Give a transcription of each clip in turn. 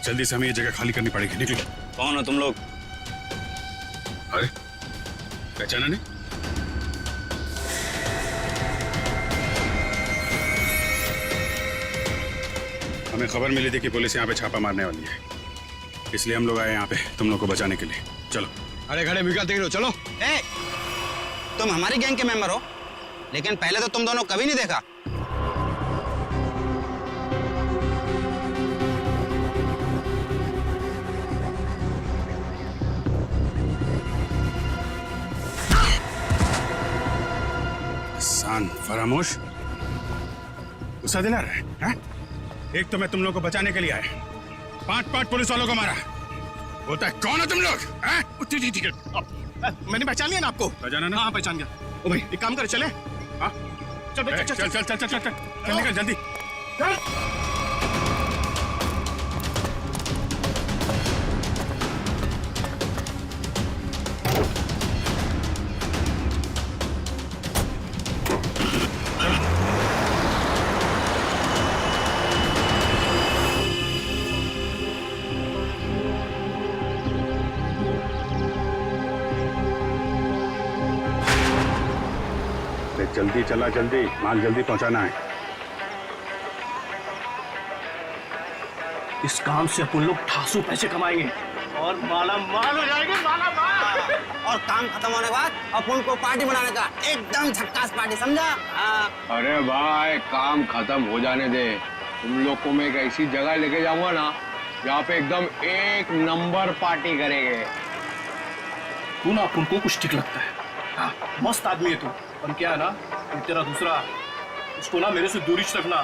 जल्दी से हमें ये जगह खाली करनी पड़ेगी। निकलो। कौन हो तुम लोग? अरे पहचाना नहीं? हमें खबर मिली थी कि पुलिस यहाँ पे छापा मारने वाली है, इसलिए हम लोग आए यहाँ पे तुम लोग को बचाने के लिए। चलो। अरे खड़े मिका देख लो, चलो। ए, तुम हमारी गैंग के मेंबर हो, लेकिन पहले तो तुम दोनों कभी नहीं देखा। सान फरामोश, गुस्सा दिला रहा है, हाँ? एक तो मैं तुम लोग को बचाने के लिए आया, 5 पुलिस वालों को मारा। बोलता है कौन हो तुम लोग? ठीक है, मैंने पहचान लिया ना आपको। पहचाना ना? हाँ पहचान गया। ओ भाई एक काम कर, चले। हाँ चल चल चल चल चल चल चल चल निकल जल्दी। जल्दी चला, जल्दी माल जल्दी पहुंचाना है। इस काम से अपन लोग ठासू पैसे कमाएंगे और माला माल हो जाएंगे, माला माल। और काम खत्म होने के बाद अपन को पार्टी बनाने का, एकदम झक्कास पार्टी, समझा? अरे भाई काम खत्म हो जाने दे, तुम लोग को मैं एक ऐसी जगह लेके जाऊंगा ना जहाँ पे एकदम 1 नंबर पार्टी करेंगे। तू ना अपन को कुछ ठीक लगता है। हाँ, मस्त आदमी है तू, पर क्या है ना, तेरा दूसरा उसको ना मेरे से दूरी रखना।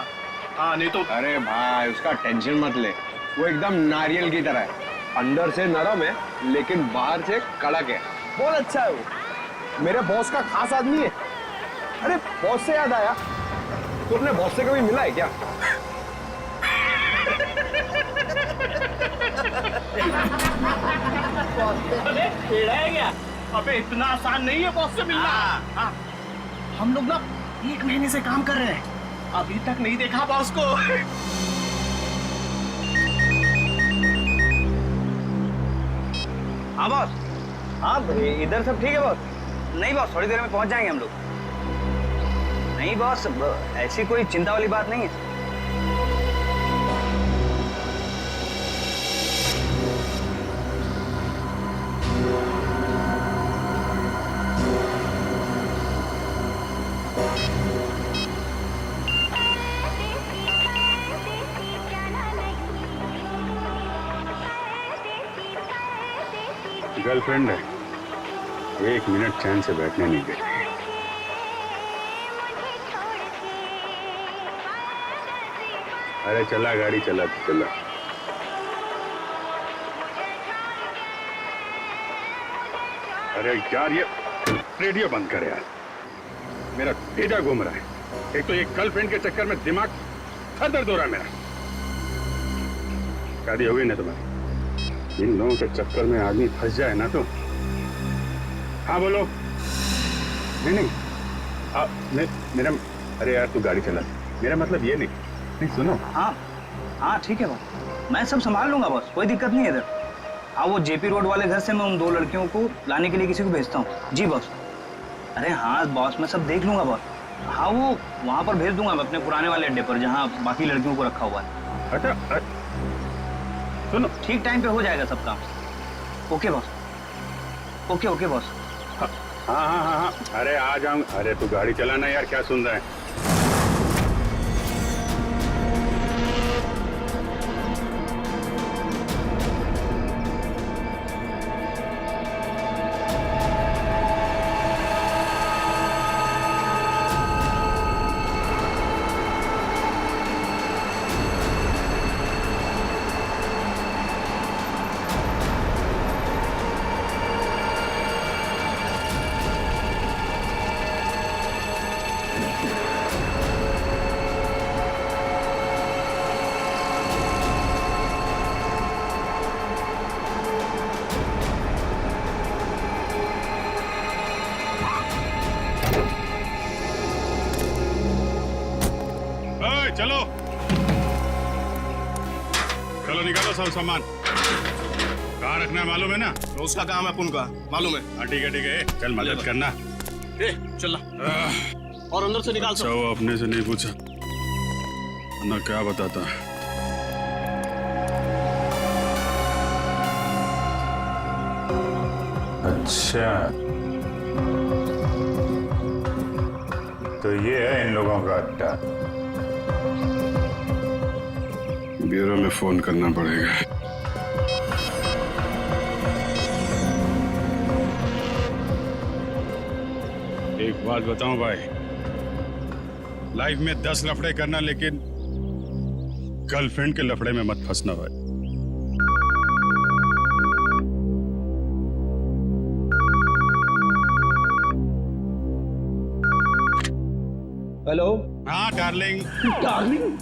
हाँ नहीं तो। अरे भाई उसका टेंशन मत ले, वो एकदम नारियल की तरह है, अंदर से नरम है लेकिन बाहर से कड़क है। बहुत अच्छा है वो, मेरे बॉस का खास आदमी है। अरे बॉस से याद आया, तू अपने बॉस से कभी मिला है क्या? क्या? अबे इतना आसान नहीं है बॉस से मिलना। हाँ। हम लोग ना 1 महीने से काम कर रहे हैं, अभी तक नहीं देखा बॉस को। हाँ बॉस। हाँ इधर सब ठीक है बॉस? नहीं बॉस, थोड़ी देर में पहुंच जाएंगे हम लोग। नहीं बॉस, ऐसी कोई चिंता वाली बात नहीं है। गर्लफ्रेंड है, 1 मिनट चैन से बैठने नहीं देती। अरे चला गाड़ी, चला चला। अरे यार ये रेडियो बंद कर यार, मेरा भेजा घूम रहा है। एक तो ये गर्लफ्रेंड के चक्कर में दिमाग सर दर्द हो रहा है मेरा। शादी हो गई ना तुम्हारी? इन लोगों के चक्कर में आदमी फंस जाए ना तो। हाँ बोलो। नहीं मेरा, अरे यार तू गाड़ी चला, मेरा मतलब ये नहीं सुनो। हाँ हाँ ठीक है बॉस, मैं सब संभाल लूंगा बॉस, कोई दिक्कत नहीं है इधर। हाँ वो जेपी रोड वाले घर से मैं उन 2 लड़कियों को लाने के लिए किसी को भेजता हूँ। जी बॉस। अरे हाँ बॉस, मैं सब देख लूंगा बॉस। हाँ वो वहाँ पर भेज दूंगा मैं, अपने पुराने वाले अड्डे पर जहाँ बाकी लड़कियों को रखा हुआ है। अच्छा सुनो, ठीक टाइम पे हो जाएगा सब काम। Okay boss, okay okay boss. हाँ, अरे आ जाऊँ। अरे तू गाड़ी चलाना यार, क्या सुन रहा है? चलो। चलो निकालो सब सामान। कहाँ रखना है मालूम है ना? तो उसका काम है अपन का, मालूम है। हाँ ठीक है, चल मदद करना। ए चल और अंदर से निकाल अच्छा सब। वो अपने से नहीं पूछा ना, क्या बताता। अच्छा, तो ये है इन लोगों का अड्डा। ब्यूरो में फोन करना पड़ेगा। एक बात बताऊं भाई, लाइफ में 10 लफड़े करना, लेकिन गर्लफ्रेंड के लफड़े में मत फंसना भाई। हेलो। हाँ डार्लिंग। डार्लिंग?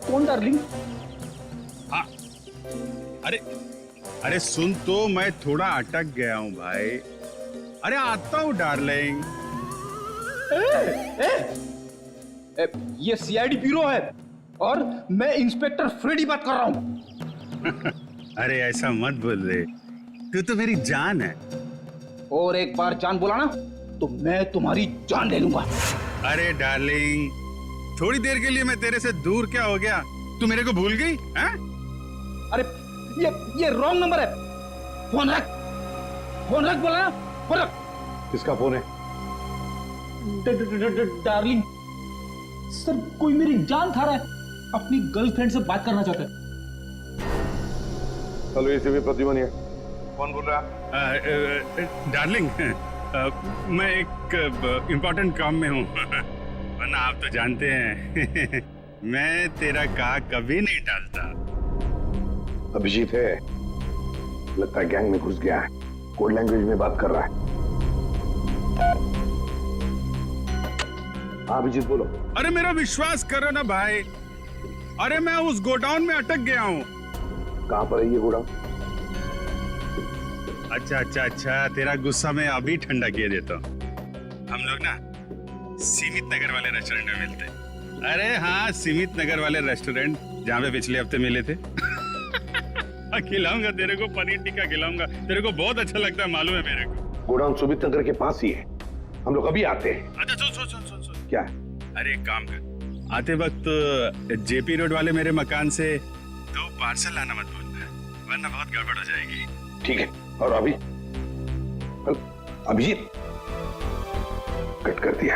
कौन डार्लिंग? हाँ अरे अरे सुन तो, मैं थोड़ा अटक गया हूँ भाई। अरे आता हूँ डार्लिंग। ये सीआईडी ब्यूरो है और मैं इंस्पेक्टर फ्रेडी बात कर रहा हूँ। अरे ऐसा मत बोल रे, तू तो मेरी जान है। और एक बार जान बोला ना तो मैं तुम्हारी जान ले लूंगा। अरे डार्लिंग, थोड़ी देर के लिए मैं तेरे से दूर क्या हो गया? तू मेरे को भूल गई हैं? अरे ये रॉन्ग नंबर है। फोन रख, फोन रख, बोला ना, फोन रख। किसका फोन है? डार्लिंग सर, कोई मेरी जान खा रहा है, अपनी गर्लफ्रेंड से बात करना चाहता है। हेलो, ये भी प्रतिमा नहीं है। कौन बोल रहा है? डार्लिंग, मैं एक इम्पोर्टेंट काम में हूँ। वरना आप तो जानते हैं मैं तेरा कहा कभी नहीं टालता। अभिजीत है, लगता है गैंग में घुस गया है, कोड लैंग्वेज में बात कर रहा है। हाँ अभिजीत बोलो। अरे मेरा विश्वास करो ना भाई, अरे मैं उस गोडाउन में अटक गया हूँ। कहाँ पर है ये गोडाउन? अच्छा, तेरा गुस्सा मैं अभी ठंडा किए देता हूँ। हम लोग ना सीमित नगर वाले रेस्टोरेंट में मिलते हैं। अरे हाँ, सीमित नगर वाले रेस्टोरेंट जहाँ पे पिछले हफ्ते मिले थे। खिलाऊंगा तेरे को, पनीर टिक्का खिलाऊंगा, तेरे को बहुत अच्छा लगता है, मालूम है मेरे को। गोडाउन सुमित नगर के पास ही है, हम लोग अभी आते हैं। अच्छा सुन। क्या? अरे एक काम कर, आते वक्त जेपी रोड वाले मेरे मकान से 2 पार्सल लाना मत भूलना, वरना बहुत गड़बड़ हो जाएगी। ठीक है। और अभी अभिजीत कट कर दिया।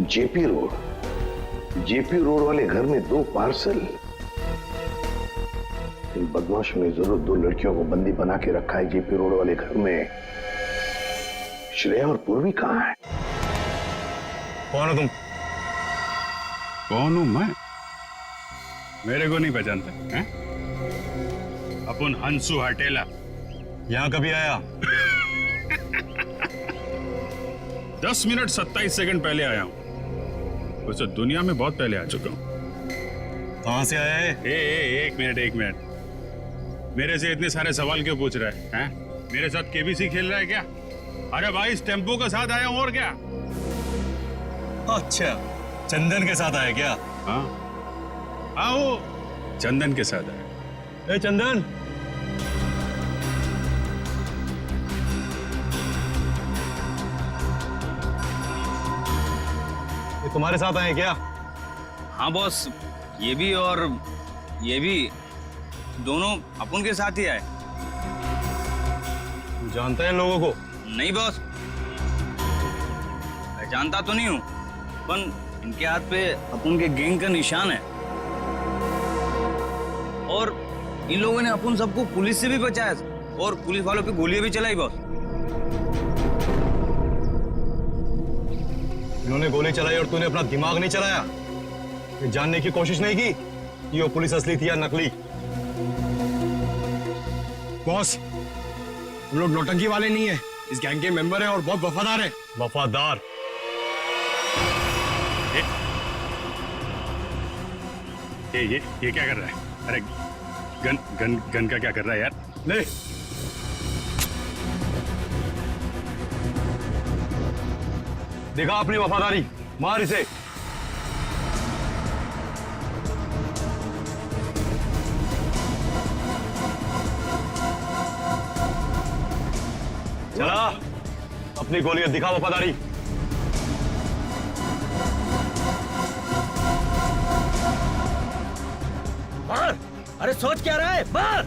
जेपी रोड वाले घर में 2 पार्सल। इन बदमाशों ने जरूर 2 लड़कियों को बंदी बना के रखा है जेपी रोड वाले घर में। श्रेया और पूर्वी कहाँ है? कौन हो तुम? कौन हूं मैं? मेरे को नहीं पहचानता हैं? अपन हंसू हटेला। यहाँ कभी आया? 10 मिनट 27 सेकंड पहले आया हूं। वैसे दुनिया में बहुत पहले आ चुका हूं। कहाँ से आया है? एक मिनट, मेरे से इतने सारे सवाल क्यों पूछ रहा है हैं? मेरे साथ केबीसी खेल रहा है क्या? अरे भाई, इस टेम्पो के साथ आया हूं, और क्या? अच्छा, चंदन के साथ आया क्या? हाँ वो चंदन के साथ आया। ए चंदन, ये तुम्हारे साथ आए क्या? हाँ बॉस, ये भी और ये भी, दोनों अपन के साथ ही आए। तू जानता है इन लोगों को? नहीं बॉस, पहचानता तो नहीं हूँ, पर इनके हाथ पे अपन के गैंग का निशान है। और इन लोगों ने अपन सबको पुलिस से भी बचाया और पुलिस वालों पे गोलियां भी चलाई बॉस। इन्होंने गोली चलाई और तूने अपना दिमाग नहीं चलाया? ये जानने की कोशिश नहीं की कि वो पुलिस असली थी या नकली? बॉस, हम लोग नौटंकी वाले नहीं है, इस गैंग के मेंबर हैं और बहुत वफादार है। वफादार? ये क्या कर रहा है? अरे गन का क्या कर रहा है यार? ले, देखा अपनी वफादारी। मार इसे। चला, अपनी गोलियां दिखा वफादारी। मार। अरे सोच क्या रहा है, मार।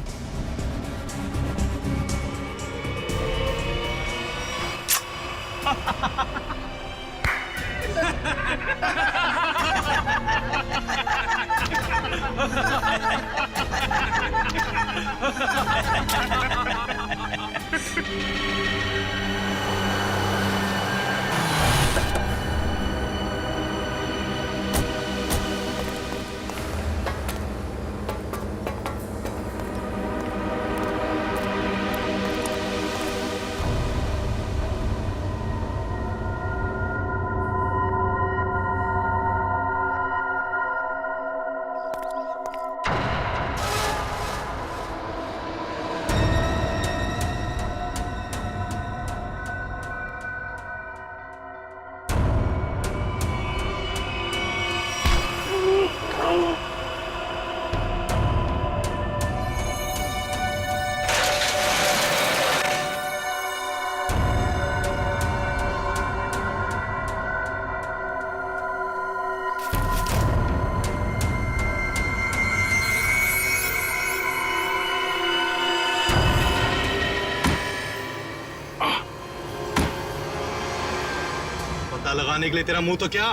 पता लगाने के लिए तेरा मुंह तो क्या,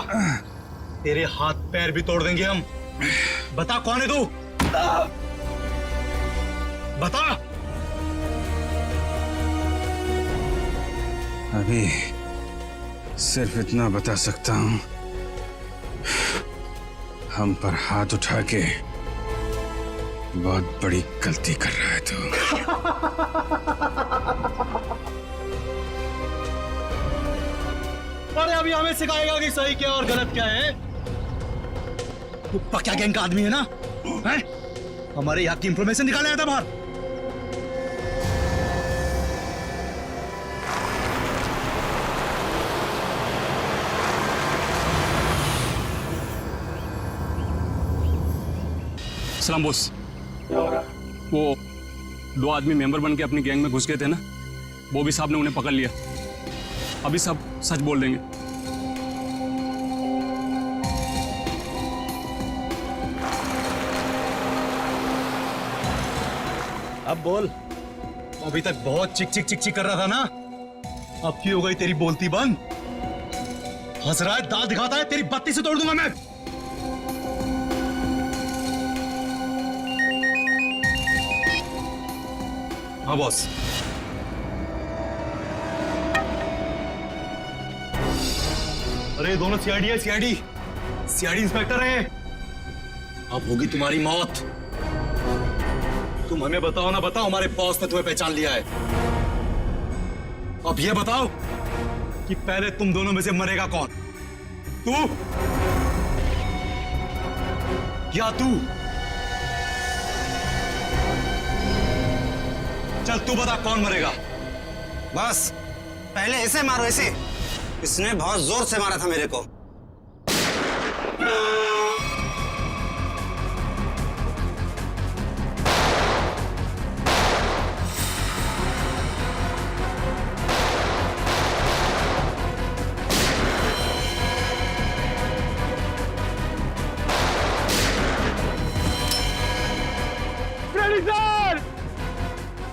तेरे हाथ पैर भी तोड़ देंगे हम। बता कौन है तू, बता। अभी सिर्फ इतना बता सकता हूं, हम पर हाथ उठा के बहुत बड़ी गलती कर रहा है तू। अरे अभी हमें सिखाएगा कि सही क्या और गलत क्या है। तू पक्का गैंग का आदमी है ना, हैं? हमारे यहाँ की इंफॉर्मेशन निकाले आया था बाहर। सलाम बॉस। वो 2 आदमी मेंबर बन के अपनी गैंग में घुस गए थे ना, बॉबी साहब ने उन्हें पकड़ लिया। अभी सब सच बोल देंगे। अब बोल। अभी तक बहुत चिक चिक चिक चिक कर रहा था ना, अब की हो गई तेरी बोलती बंद? हंस रहा है, दांत दिखाता है, तेरी बत्ती से तोड़ दूंगा मैं। हाँ बॉस। अरे दोनों सीआईडी है, सीआईडी इंस्पेक्टर है। अब होगी तुम्हारी मौत। तुम हमें बताओ ना बताओ, हमारे बॉस ने तुम्हें पहचान लिया है। अब ये बताओ कि पहले तुम दोनों में से मरेगा कौन, तू या तू? चल तू बता कौन मरेगा। बस पहले ऐसे मारो, ऐसे। इसने बहुत जोर से मारा था मेरे को।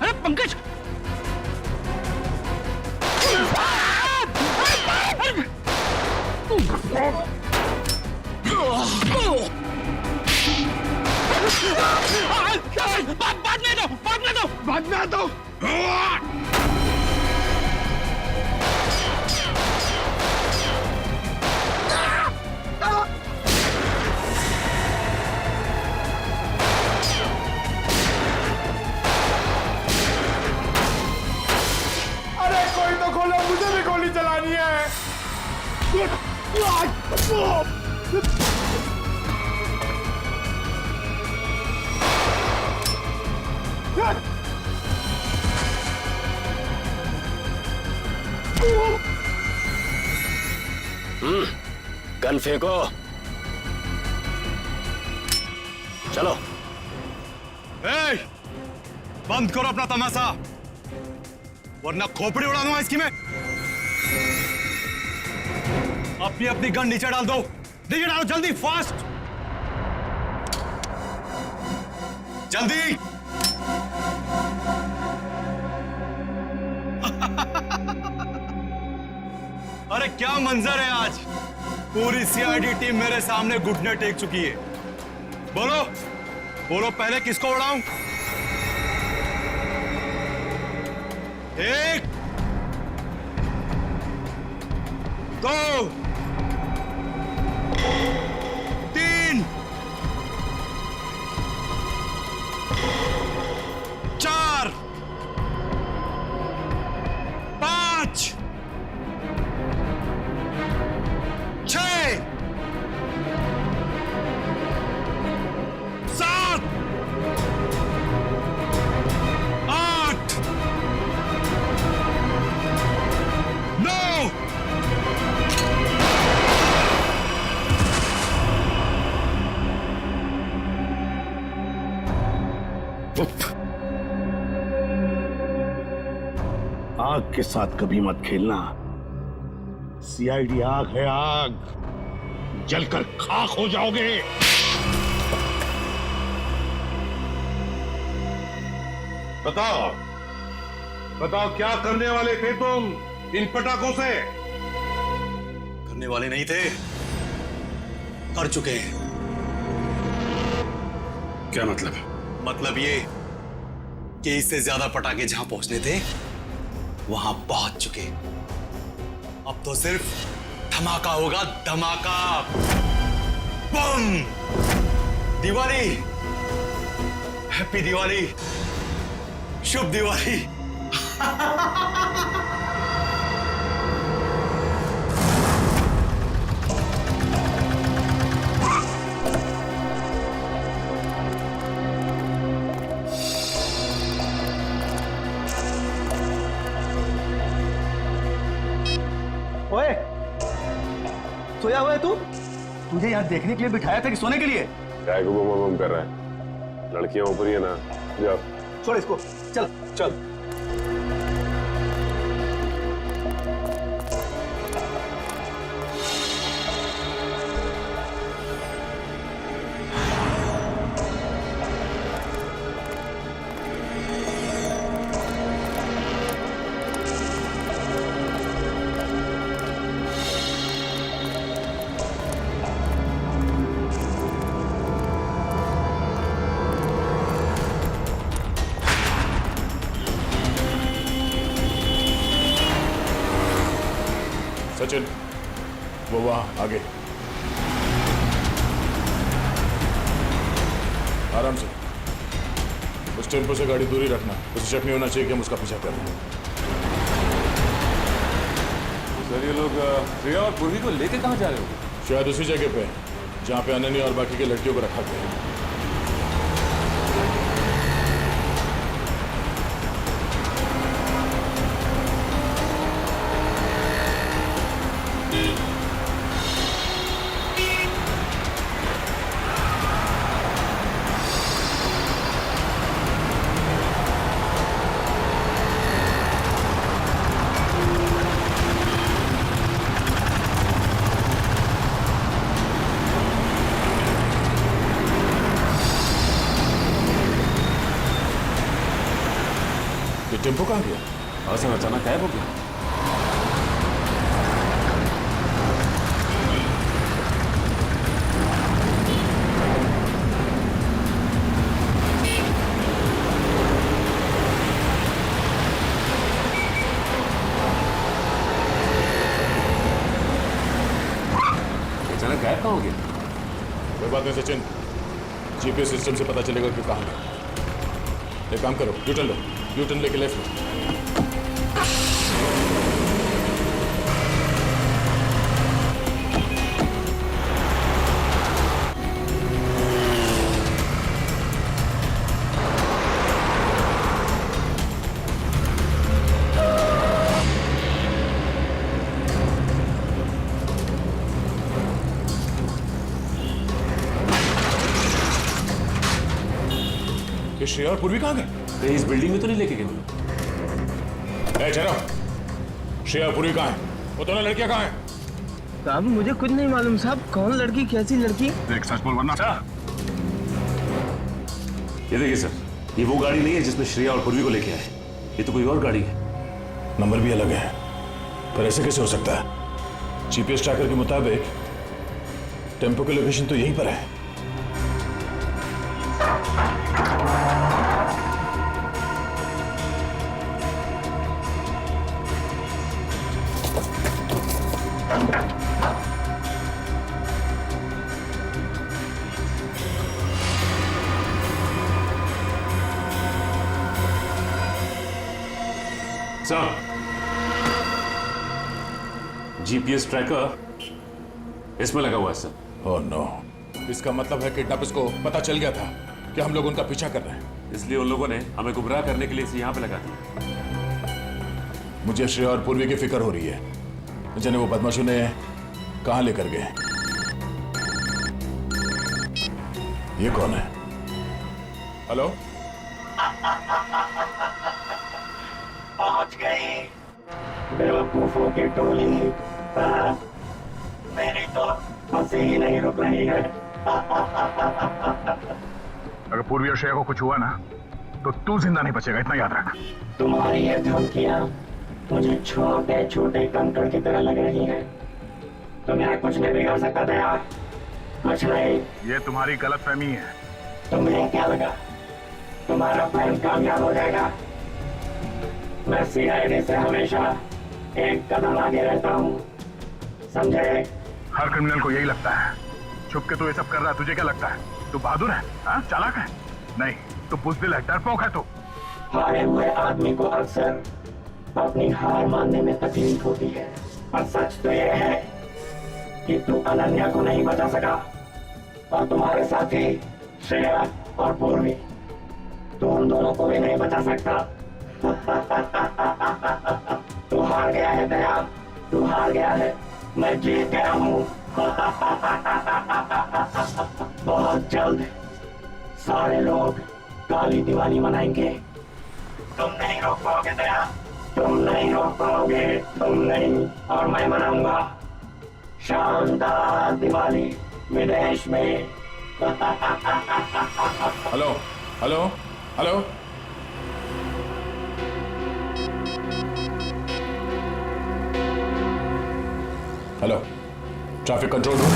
अरे पंकज, बाद में दो। अरे कोई तो खोलो, मुझे भी गोली चलानी है। गन फेंको। चलो। ए, बंद करो अपना तमाशा, वरना खोपड़ी उड़ा दूंगा इसकी मैं। अपनी अपनी गन नीचे डाल दो, नीचे डालो जल्दी, फास्ट, जल्दी। अरे क्या मंजर है आज, पूरी सीआईडी टीम मेरे सामने घुटने टेक चुकी है। बोलो बोलो, पहले किसको उड़ाऊं? एक, दो, तीन, चार, पांच, छह, सात, आठ, नौ, आग के साथ कभी मत खेलना। सीआईडी आग है, आग, जलकर खाक हो जाओगे। बताओ बताओ, क्या करने वाले थे तुम इन पटाखों से? करने वाले नहीं थे, कर चुके हैं। क्या मतलब? मतलब ये कि इससे ज्यादा पटाखे जहां पहुंचने थे वहां पहुंच चुके। अब तो सिर्फ धमाका होगा, धमाका, बम। दिवाली, हैप्पी दिवाली, शुभ दिवाली। ओए, सोया हुआ है तू? तुझे यहाँ देखने के लिए बिठाया था कि सोने के लिए? काय को बम कर रहा है? लड़कियां ऊपर ही है ना, जाओ। छोड़ इसको, चल चल। सचिन, वो वहां आगे। आराम से, उस टेम्पो से गाड़ी दूरी रखना। उसे शक नहीं होना चाहिए कि हम उसका पीछा कर रहे हैं। सर ये लोग प्रिया और पूर्वी को लेके कहाँ जा रहे हो? शायद उसी जगह पे जहां पे अनन्या और बाकी के लड़कियों को रखा गया है। टेम्पो कहाँ गया? और सर अचानक गायब हो गया। अचानक गायब कहाँ हो गया? कोई बात नहीं सचिन, जीपीएस सिस्टम से पता चलेगा कि कहाँ गया। एक काम करो, यू टर्न लो, यू टर्न लेके लेफ्ट लो। श्रेया और पूर्वी कहाँ गए? कहीं इस बिल्डिंग में तो नहीं लेके गए? ठहरो, श्रेया और पूर्वी कहाँ है? वो दोनों लड़कियां कहाँ हैं? साहब मुझे कुछ नहीं मालूम साहब, कौन लड़की कैसी लड़की? देख सच बोल वरना ये देखिए सर, ये वो गाड़ी नहीं है जिसमें श्रेया और पूर्वी को लेके आए। ये तो कोई और गाड़ी है। नंबर भी अलग है, पर ऐसे कैसे हो सकता है? जीपीएस ट्रैकर के मुताबिक टेम्पो की लोकेशन तो यहीं पर है। सर, जीपीएस ट्रैकर इसमें लगा हुआ है सर। ओह नो, इसका मतलब है किडनैपर्स को पता चल गया था कि हम लोग उनका पीछा कर रहे हैं, इसलिए उन लोगों ने हमें गुमराह करने के लिए इसे यहाँ पे लगा दिया। मुझे श्रेया और पूर्वी की फिक्र हो रही है। जिन्हें वो बदमाशों ने कहाँ लेकर गए? ये कौन है? हेलो, पहुंच गई बेवकूफों की टोली। मेरी तो हंसी ही नहीं रुक रही है। अगर पूर्वी और श्रेया को कुछ हुआ ना तो तू जिंदा नहीं बचेगा, इतना याद रख। तुम्हारी ये धमकियां मुझे छोटे छोटे कंकड़ की तरह लग रही हैं। तुम्हें कुछ नहीं बिगाड़ सकता था यार, कुछ नहीं। ये तुम्हारी गलतफहमी है। तुम्हें क्या लगा तुम्हारा प्लान कामयाब हो जाएगा? मैं सीआईडी से हमेशा एक कदम आगे रहता हूँ, समझे? हर क्रिमिनल को यही लगता है। छुप के तू ये सब कर रहा है, तुझे क्या लगता है? तू बहादुर है, हाँ? चालाक है? नहीं, तू बुज़दिल है, डरपोक है तू। हारे हुए आदमी को अक्सर अपनी हार मानने में तकलीफ होती है, और सच तो यह है कि तू अनन्या को नहीं बचा सका, और तुम्हारे साथी श्रेया और पूर्वी, तू उन दोनों को भी नहीं बचा सकता। तू हार गया है दया, तू हार गया है, मैं जीत गया हूँ। बहुत जल्द सारे लोग काली दिवाली मनाएंगे। तुम नहीं रोक पाओगे दया, तुम नहीं रोक पाओगे, तुम नहीं, और मैं मनाऊंगा शानदार दिवाली विदेश में। Hello, hello, hello. Hello, traffic control room.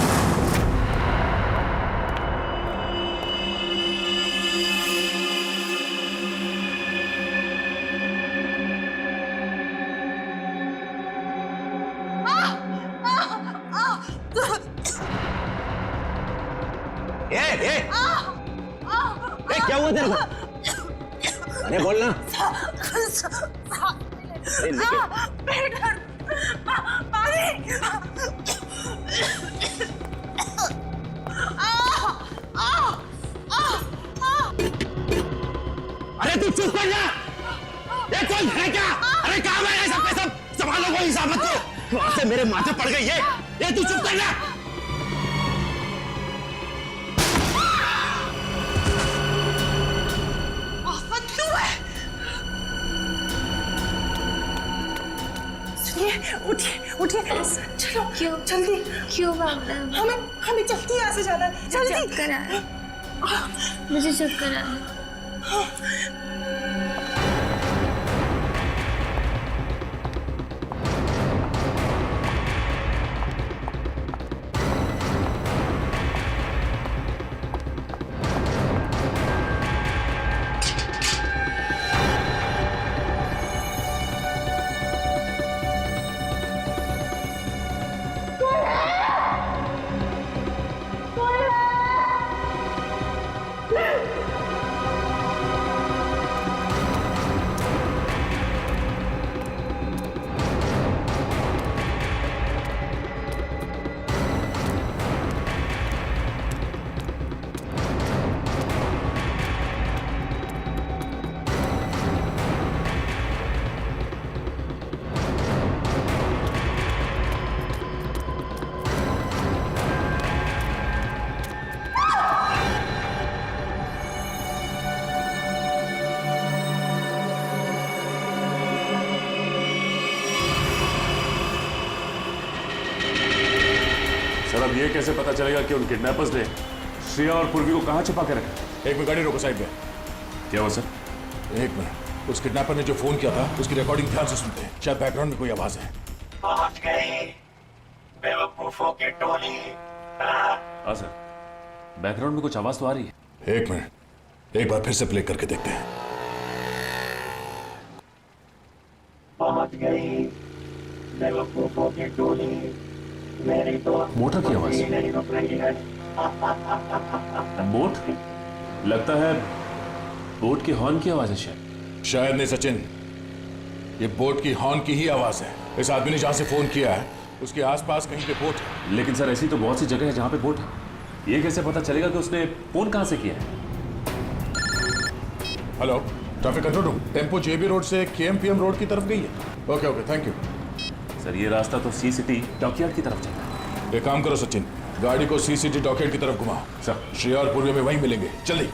क्या हुआ तेरे को? अरे बोलना। अरे तू चुप कर जा। ये कौन है क्या? अरे कहाँ गए हैं सब के सब? संभालो कोई हिसाब मत को। वहां से मेरे माथे पड़ गई है। ये तू चुप कर जा। उठिए उठिए, चलो। क्यों? जल्दी। क्यों भागना है? हमें जल्दी यहाँ से जाना है, जल्दी। चक्कर आ रहा है, मुझे चक्कर आ रहा है। और ये कैसे पता चलेगा कि उन किडनैपर्स ने श्रेया और पूर्वी को कहाँ छुपा के रखा? एक मिनट गाड़ी रोको साइड पे। क्या हुआ सर? एक मिनट, उस किडनैपर ने जो फोन किया था उसकी रिकॉर्डिंग ध्यान से सुनते हैं, शायद बैकग्राउंड में कोई आवाज है। पहुंच गई बेवकूफों की टोली। हाँ सर, बैकग्राउंड में कुछ आवाज तो आ रही है। एक मिनट, एक बार फिर से प्ले करके देखते हैं। पहुंच गई बेवकूफों की टोली, मेरी तो मोटर की आवाज नहीं रुक रही है। बोट? लगता है बोट के हॉर्न की आवाज है शायद नहीं सचिन, ये बोट की हॉर्न की ही आवाज है। इस आदमी ने जहां से फोन किया है उसके आसपास कहीं पे बोट है। लेकिन सर ऐसी तो बहुत सी जगह है जहां पे बोट है। ये कैसे पता चलेगा कि उसने फोन कहां से किया है? Hello, traffic control room, tempo JB road से केएमपीएम रोड की तरफ गई है। Okay okay, thank you sir. ये रास्ता तो सी सिटी डॉकयार्ड की तरफ जाता है। एक काम करो सचिन, गाड़ी को सी सिटी डॉकयार्ड की तरफ घुमाओ। सर, श्रेया और पूर्वी में वहीं मिलेंगे, जल्दी।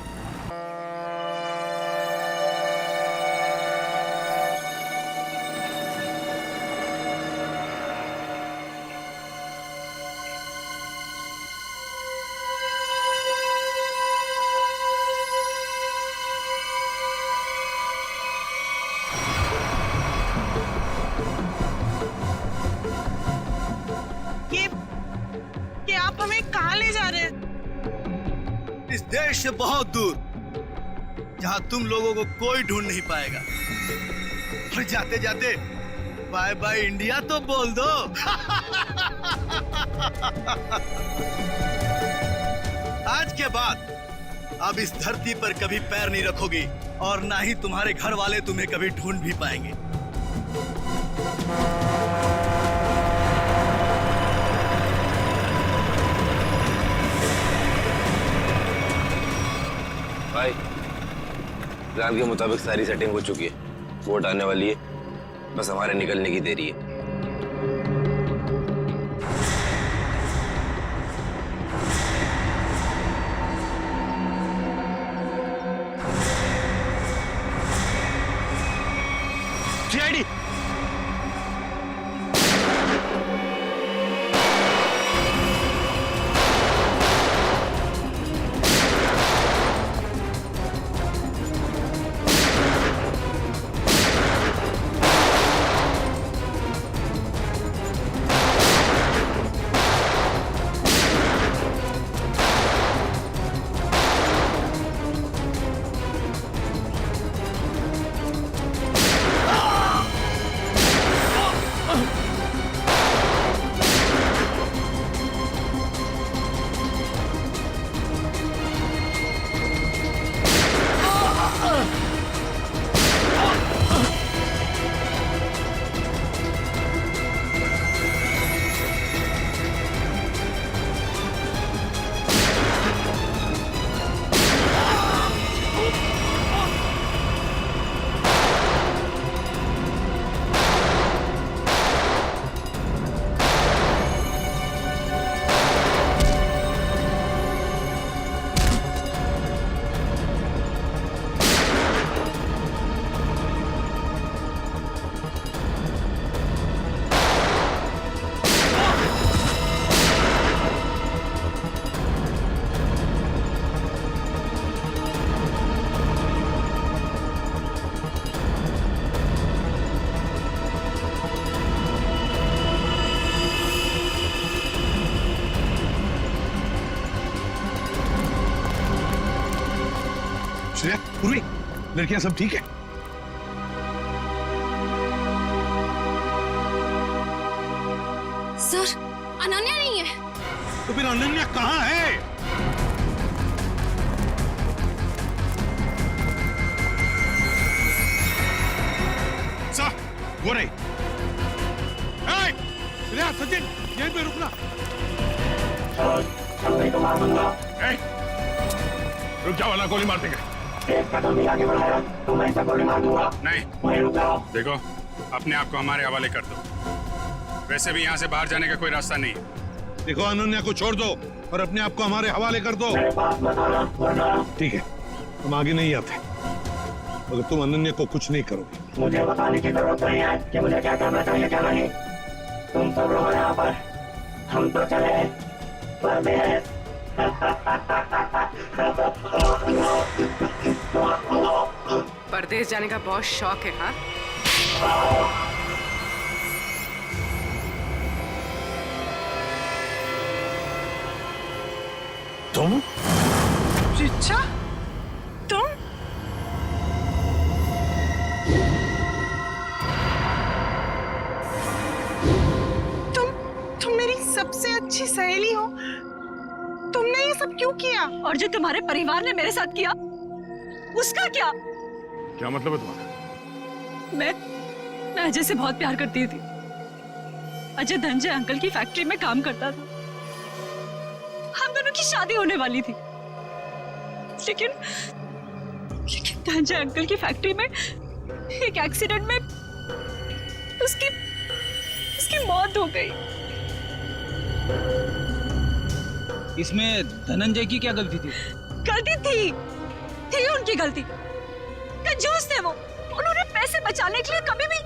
ये आप हमें कहाँ ले जा रहे हैं? इस देश से बहुत दूर, जहां तुम लोगों को कोई ढूंढ नहीं पाएगा। और जाते जाते बाय बाय इंडिया तो बोल दो। आज के बाद अब इस धरती पर कभी पैर नहीं रखोगी और ना ही तुम्हारे घर वाले तुम्हें कभी ढूंढ भी पाएंगे। भाई, प्लान के मुताबिक सारी सेटिंग हो चुकी है। वोट आने वाली है, बस हमारे निकलने की देरी है। सीआईडी श्रेया, पूर्वी, लड़कियां सब ठीक है? सर, अनन्या नहीं है। तो फिर अनन्या कहाँ है? सर, वो नहीं। श्रेया, सचिन, यहीं पे रुकना। तो मार दूंगा। रुक जाओ, वाला गोली मार देंगे। एक कदम भी आगे बढ़ाया तो मैं इसे गोली मार दूंगा। नहीं, वहीं रुक जाओ। देखो, अपने आप को हमारे हवाले कर दो। वैसे भी यहाँ से बाहर जाने का कोई रास्ता नहीं है। देखो, अनन्या को छोड़ दो और अपने आप को हमारे हवाले कर दो। मेरे पास मत आना, वरना ठीक है, हम आगे नहीं आते मगर तुम अनन्या को कुछ नहीं करोगे। मुझे बताने की जरूरत नहीं है कि मुझे क्या करना चाहिए क्या नहीं। तुम सब रहो यहाँ पर, हम तो चले। परदेश। परदेश जाने का बहुत शौक है हाँ? तुम? रिचा, तुम? तुम मेरी सबसे अच्छी सहेली हो। तुमने ये सब क्यों किया? और जो तुम्हारे परिवार ने मेरे साथ किया उसका क्या? क्या मतलब है तुम्हारा? मैं अजय से बहुत प्यार करती थी। अजय धनंजय अंकल की फैक्ट्री में काम करता था। हम दोनों की शादी होने वाली थी, लेकिन धनंजय अंकल की फैक्ट्री में एक एक्सीडेंट में उसकी मौत हो गई। इसमें धनंजय की क्या गलती थी? गलती थी उनकी गलती। कंजूस थे वो। उन्होंने पैसे बचाने के लिए कभी भी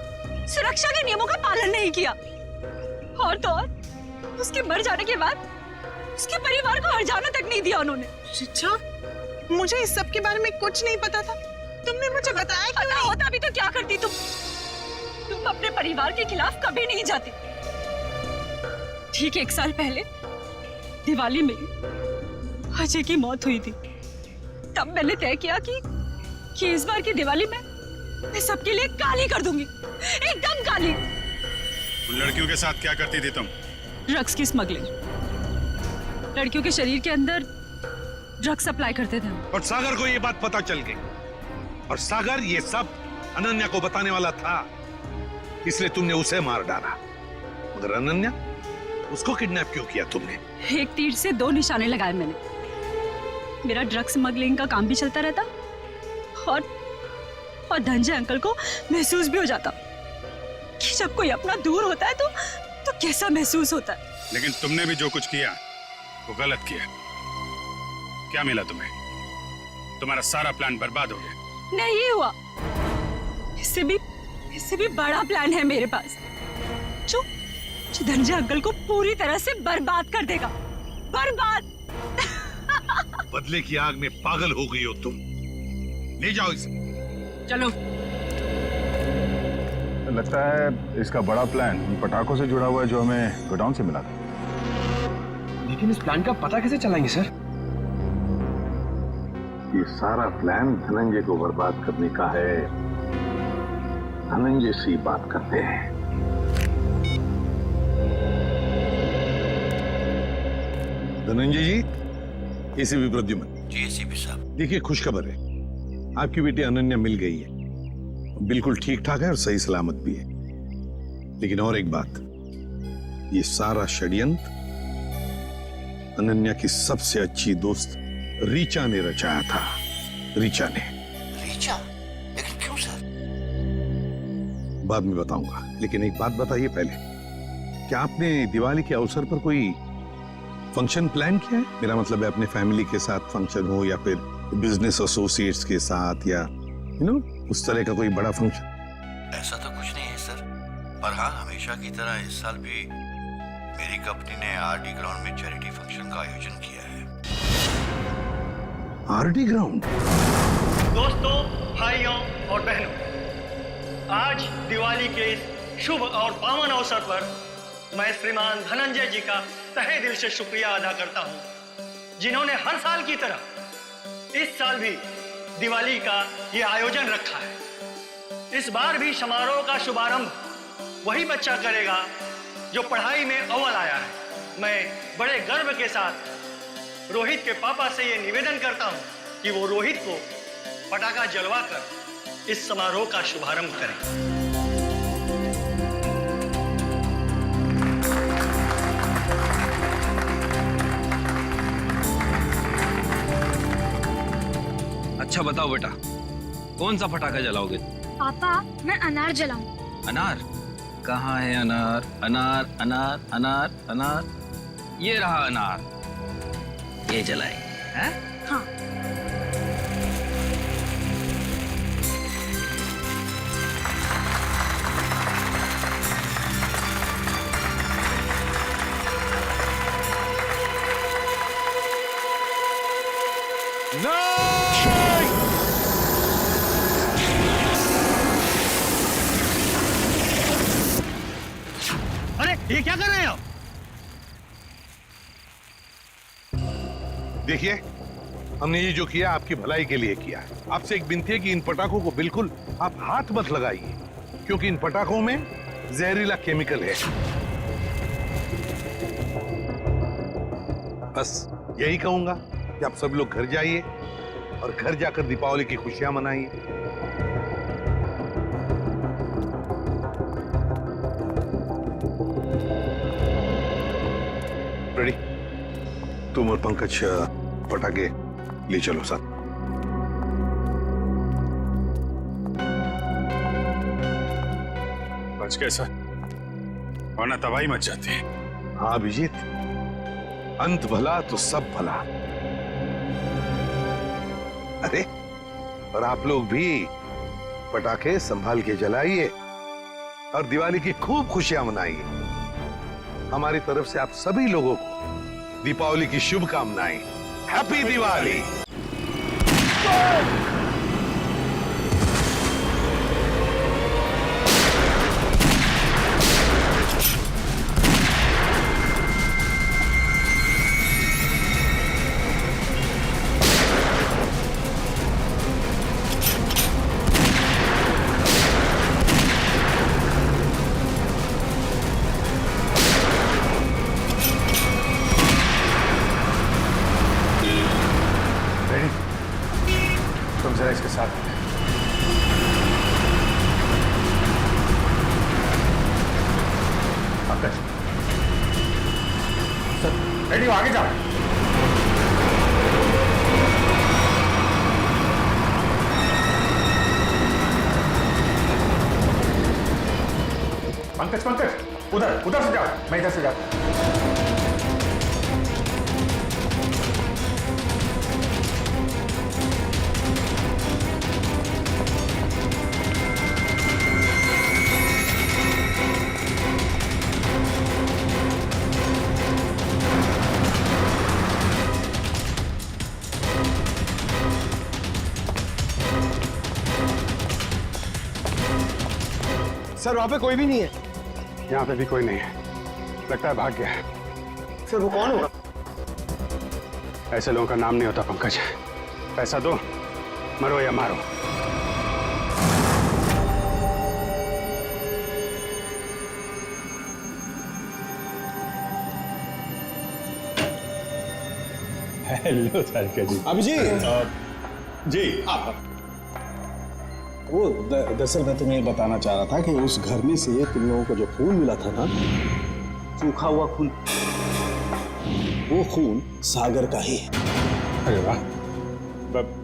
सुरक्षा के नियमों का पालन नहीं किया। और तो और उसके मर जाने के बाद उसके परिवार को हर्जाना तक नहीं दिया उन्होंने। रिचा, मुझे इस सब के बारे में कुछ नहीं पता था। तुमने मुझे बताया क्यों नहीं? होता भी तो क्या करती तुम? तुम अपने परिवार के खिलाफ कभी नहीं जाती। ठीक 1 साल पहले दिवाली में अजय की मौत हुई थी। तब मैंने तय किया कि इस बार की दिवाली में मैं सबके लिए काली कर दूंगी, एकदम काली। उन लड़कियों के साथ क्या करती थी तुम? ड्रग्स की स्मगलिंग। लड़कियों के शरीर के अंदर ड्रग्स सप्लाई करते थे। और सागर को ये बात पता चल गई, और सागर ये सब अनन्या को बताने वाला था, इसलिए तुमने उसे मार डाला। मगर अनन्या, उसको किडनैप क्यों किया तुमने? एक तीर से 2 निशाने लगाए मैंने। मेरा ड्रग्स स्मगलिंग का काम भी चलता रहता और धनंजय अंकल को महसूस भी हो जाता कि जब कोई अपना दूर होता है तो कैसा महसूस होता है। लेकिन तुमने भी जो कुछ किया वो गलत किया। क्या मिला तुम्हें? तुम्हारा सारा प्लान बर्बाद हो गया। नहीं हुआ। इससे भी बड़ा प्लान है मेरे पास, जो धनंजय अंकल को पूरी तरह से बर्बाद कर देगा। बर्बाद। बदले की आग में पागल हो गई हो तुम। ले जाओ इसे। चलो। लगता है इसका बड़ा प्लान उन पटाखों से जुड़ा हुआ है जो हमें गोडाउन से मिला था। लेकिन इस प्लान का पता कैसे चलाएंगे सर? ये सारा प्लान धनंजय को बर्बाद करने का है। धनंजय से ही बात करते हैं। धनंजय जी, एसीपी प्रद्युमन जी। एसीपी साहब, देखिए, खुशखबर है, आपकी बेटी अनन्या मिल गई है। बिल्कुल ठीक ठाक है और सही सलामत भी है। लेकिन और एक बात, ये सारा षड्यंत्र अनन्या की सबसे अच्छी दोस्त रीचा ने रचाया था। रीचा ने। रीचा? लेकिन क्यों सर? बाद में बताऊंगा, लेकिन एक बात बताइए पहले, क्या आपने दिवाली के अवसर पर कोई फंक्शन प्लान किया है? मेरा मतलब है अपने फैमिली के साथ फंक्शन हो या फिर बिजनेस एसोसिएट्स के साथ, या उस तरह का कोई बड़ा फंक्शन। ऐसा तो कुछ नहीं है सर, पर हाँ, हमेशा की तरह इस साल भी मेरी कंपनी ने आरडी ग्राउंड में चैरिटी फंक्शन का आयोजन किया है। RD ground? दोस्तों, भाइयों और बहनों, आज दिवाली के इस शुभ और पावन अवसर पर मैं श्रीमान धनंजय जी का तहे दिल से शुक्रिया अदा करता हूं, जिन्होंने हर साल की तरह इस साल भी दिवाली का ये आयोजन रखा है। इस बार भी समारोह का शुभारंभ वही बच्चा करेगा जो पढ़ाई में अव्वल आया है। मैं बड़े गर्व के साथ रोहित के पापा से ये निवेदन करता हूं कि वो रोहित को पटाखा जलवाकर इस समारोह का शुभारंभ करें। अच्छा बताओ बेटा, कौन सा पटाखा जलाओगे? पापा, मैं अनार जलाऊं। अनार? कहाँ है अनार? अनार अनार अनार अनार, ये रहा अनार। ये जलाएंगे हैं? हाँ। अरे ये क्या कर रहे हैं आप? देखिए, हमने ये जो किया आपकी भलाई के लिए किया है। आपसे एक विनती है कि इन पटाखों को बिल्कुल आप हाथ मत लगाइए, क्योंकि इन पटाखों में जहरीला केमिकल है। बस यही कहूंगा कि आप सब लोग घर जाइए और घर जाकर दीपावली की खुशियां मनाइए। रेडी? तुम और पंकज पटाखे ले चलो साथ। बच गए सर, वरना तबाही मच जाती है। हाँ अभिजीत, अंत भला तो सब भला। अरे और आप लोग भी पटाखे संभाल के जलाइए और दिवाली की खूब खुशियां मनाइए। हमारी तरफ से आप सभी लोगों को दीपावली की शुभकामनाएं। हैप्पी दिवाली। तुम जरा इसके साथ पंकज। सर रेडी हो, आगे जाओ। पंकज पंकज, उधर उधर से जाओ, मैं इधर से जाता। सर वहां पे कोई भी नहीं है। यहाँ पे भी कोई नहीं है, लगता है भाग गया है। सर वो कौन होगा? ऐसे लोगों का नाम नहीं होता पंकज। पैसा दो, मरो या मारो। हेलो तारिका जी। अभिजीत जी आप वो दरअसल मैं तुम्हें बताना चाह रहा था कि उस घर में से तुम लोगों को जो खून मिला था ना, सूखा हुआ खून, वो खून सागर का ही है। अरे वाह,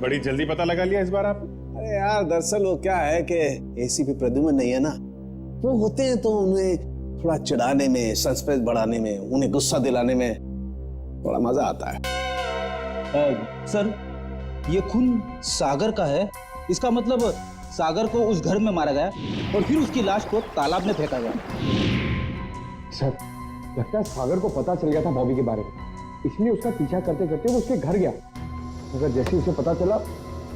बड़ी जल्दी पता लगा लिया इस बार आप। अरे यार दरअसल वो क्या है कि एसीपी प्रद्युमन नहीं है ना, वो होते हैं तो उन्हें थोड़ा चिढ़ाने में, सस्पेंस बढ़ाने में, उन्हें गुस्सा दिलाने में थोड़ा मजा आता है। सर ये खून सागर का है, इसका मतलब सागर को उस घर में मारा गया और फिर उसकी लाश को तालाब में फेंका गया। सर लगता है सागर को पता चल गया था बॉबी के बारे में, इसलिए उसका पीछा करते करते वो उसके घर गया, मगर जैसे उसे पता चला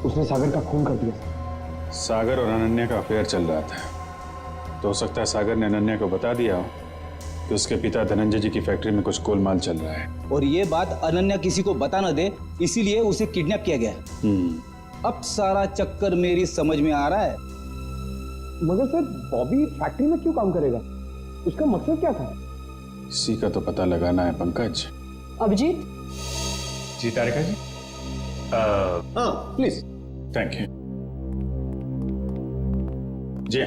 उसने सागर का खून कर दिया। सागर और अनन्या का अफेयर चल रहा था, तो हो सकता है सागर ने अनन्या को बता दिया हो कि उसके पिता धनंजय जी की फैक्ट्री में कुछ गोलमाल चल रहा है, और ये बात अनन्या किसी को बता न दे, इसीलिए उसे किडनैप किया गया। अब सारा चक्कर मेरी समझ में आ रहा है। मगर सर बॉबी फैक्ट्री में क्यों काम करेगा, उसका मकसद क्या था? इसी का तो पता लगाना है पंकज। अभिजीत जी तारिका जी। हाँ प्लीज। थैंक यू जी।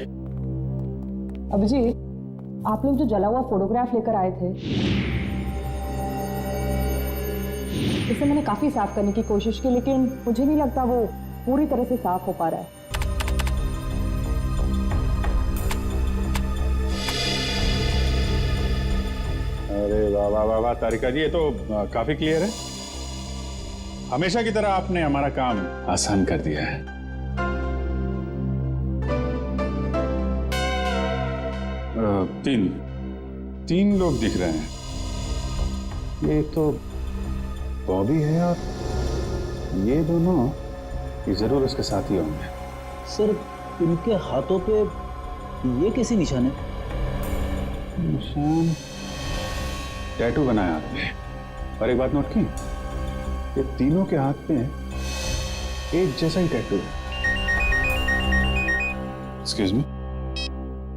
अभिजीत, आप लोग जो जला हुआ फोटोग्राफ लेकर आए थे, इसे मैंने काफी साफ करने की कोशिश की, लेकिन मुझे नहीं लगता वो पूरी तरह से साफ हो पा रहा है। अरे वाह वाह वाह वाह तारिका जी, ये तो काफी क्लियर है। हमेशा की तरह आपने हमारा काम आसान कर दिया है। तीन लोग दिख रहे हैं। एक तो बॉबी है और ये दोनों ये जरूर उसके साथ ही होंगे। सर इनके हाथों पे ये कैसी निशान है? निशान टैटू बनाया आपने। और एक बात नोट की, ये तीनों के हाथ पे एक जैसा ही टैटू है। एक्सक्यूज मी,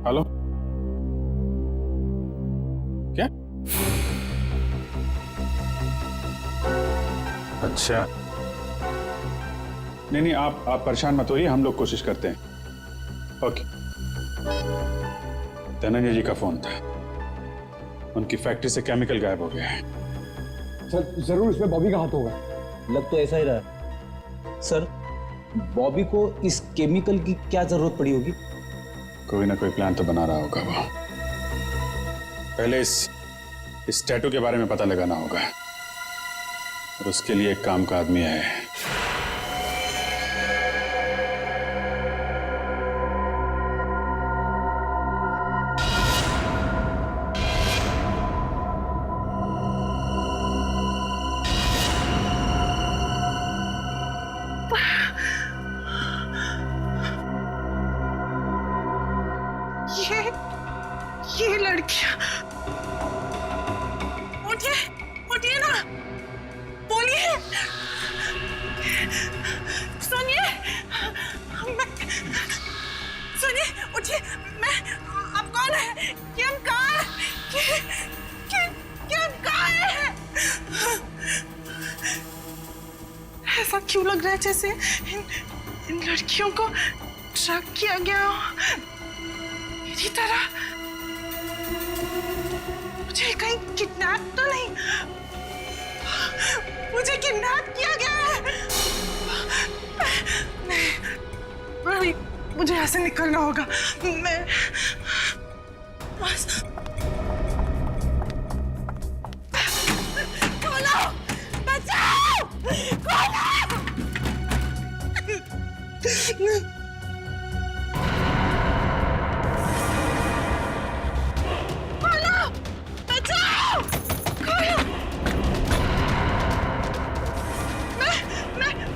हेलो, क्या? अच्छा, नहीं आप परेशान मत होइए, हम लोग कोशिश करते हैं। ओके। धनंजय जी का फोन था, उनकी फैक्ट्री से केमिकल गायब हो गया है। सर जरूर इसमें बॉबी का हाथ होगा। लग तो ऐसा ही रहा है। सर बॉबी को इस केमिकल की क्या जरूरत पड़ी होगी? कोई ना कोई प्लान तो बना रहा होगा वो। पहले इस टैटू के बारे में पता लगाना होगा, और उसके लिए एक काम का आदमी है। ये लड़कियां, उठिए उठिए ना, बोलिए, सुनिए, सुनिए, उठिए, मैं, आप कौन है? किम कहाँ है? किम कहाँ है? ऐसा क्यों लग रहा है जैसे इन लड़कियों को ट्रैक किया गया हो मेरी तरह? मुझे कहीं किडनैप तो नहीं? मुझे किडनैप किया गया है? नहीं, मुझे यहाँ से निकलना होगा। मैं बस खोलो, बचाओ, खोलो।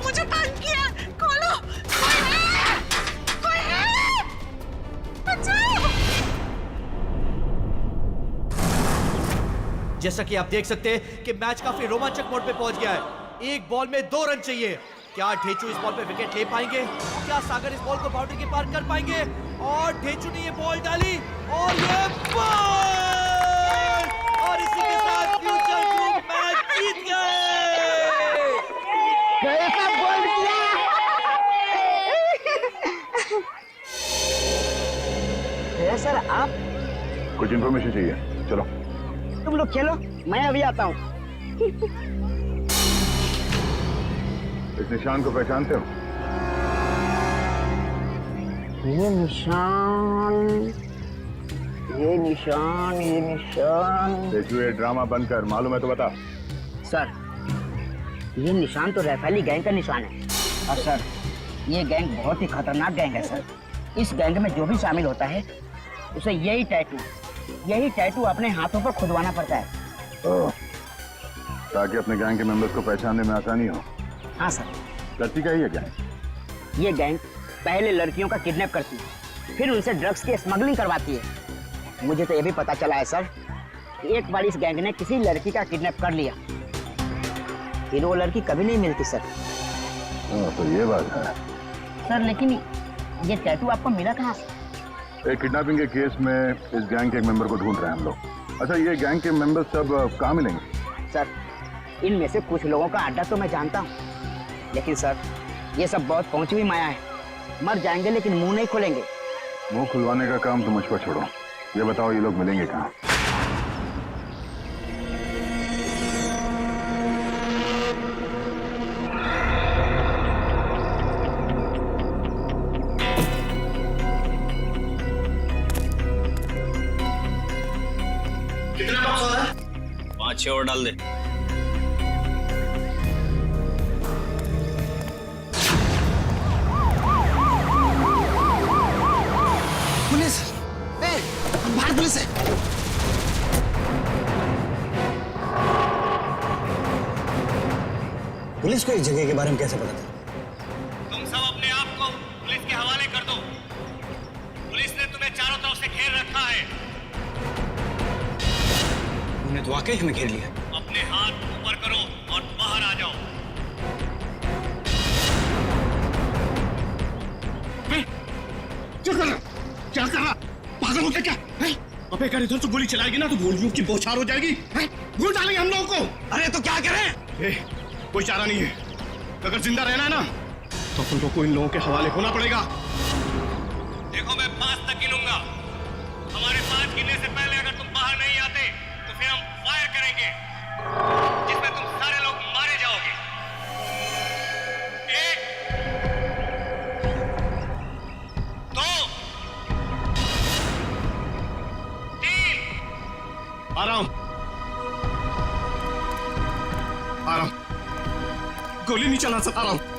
मुझे बंद किया, खोलो, कोई है, बचाओ। जैसा कि आप देख सकते हैं कि मैच काफी रोमांचक मोड पे पहुंच गया है। एक बॉल में 2 रन चाहिए। क्या ढेचू इस बॉल पे विकेट ले पाएंगे? क्या सागर इस बॉल को बाउंड्री के पार कर पाएंगे? और ढेचू ने ये बॉल डाली और ये बॉल, और इसी के साथ फ्यूचर ग्रुप मैच जीत गए। कैसा बॉल किया? सर आप, कुछ इंफॉर्मेशन चाहिए, चलो। तुम लोग खेलो, मैं अभी आता हूँ। इस निशान को पहचानते हो? ये निशान। देखो ये ड्रामा बंद कर, मालूम है तो बता। सर ये निशान तो रैफेली गैंग का निशान है, और सर ये गैंग बहुत ही खतरनाक गैंग है सर। इस गैंग में जो भी शामिल होता है उसे यही टैटू अपने हाथों पर खुदवाना पड़ता है। ताकि अपने गैंग के मेंबर्स को पहचानने में आसानी हो। हाँ सर। लड़की का ही है गैंग? ये गैंग पहले लड़कियों का किडनैप करती है, फिर उनसे ड्रग्स की स्मगलिंग करवाती है। मुझे तो ये भी पता चला है सर कि एक बार इस गैंग ने किसी लड़की का किडनैप कर लिया, फिर वो लड़की कभी नहीं मिलती सर। तो ये बात है सर। लेकिन ये टैटू आपको मिला कहाँ से? एक किडनैपिंग के केस में इस गैंग के एक मेंबर को ढूंढ रहे हैं हम लोग। अच्छा, ये गैंग के मेंबर्स सब कहाँ मिलेंगे? सर इनमें से कुछ लोगों का अड्डा तो मैं जानता हूँ, लेकिन सर ये सब बहुत पहुंची हुई माया है। मर जाएंगे लेकिन मुंह नहीं खोलेंगे। मुंह खुलवाने का काम तो मुझ पर छोड़ो, ये बताओ ये लोग मिलेंगे कहाँ? कितना बॉक्स हो रहा है? 5-6 और डाल दे। पुलिस, बाहर पुलिस है। पुलिस को इस जगह के बारे में कैसे पता था? तुम सब अपने आप को पुलिस के हवाले कर दो। पुलिस ने तुम्हें चारों तरफ से घेर रखा है। उन्होंने तो वाकई हमें घेर लिया। अपने हाथ ऊपर करो और बाहर आ जाओ। क्या कर रहा? क्या कर रहा? पागल हो गया क्या? अबे अगर इधर से गोली चलाएगी ना तो गोलियों की बौछार हो जाएगी। गोली डालेंगे हम लोगों को। अरे तो क्या करें? कोई चारा नहीं है। अगर जिंदा रहना है ना तो तुम लोग को इन लोगों के हवाले होना पड़ेगा। देखो मैं 5 तक गिनूंगा। हमारे 5 गिनने से पहले अगर तुम बाहर नहीं आते तो फिर हम फायर करेंगे जिसमें तुम सारे लोग मारे जाओगे। 1 2 3। आ रहा हूं। गोली नहीं चला सकता। आ रहा हूं।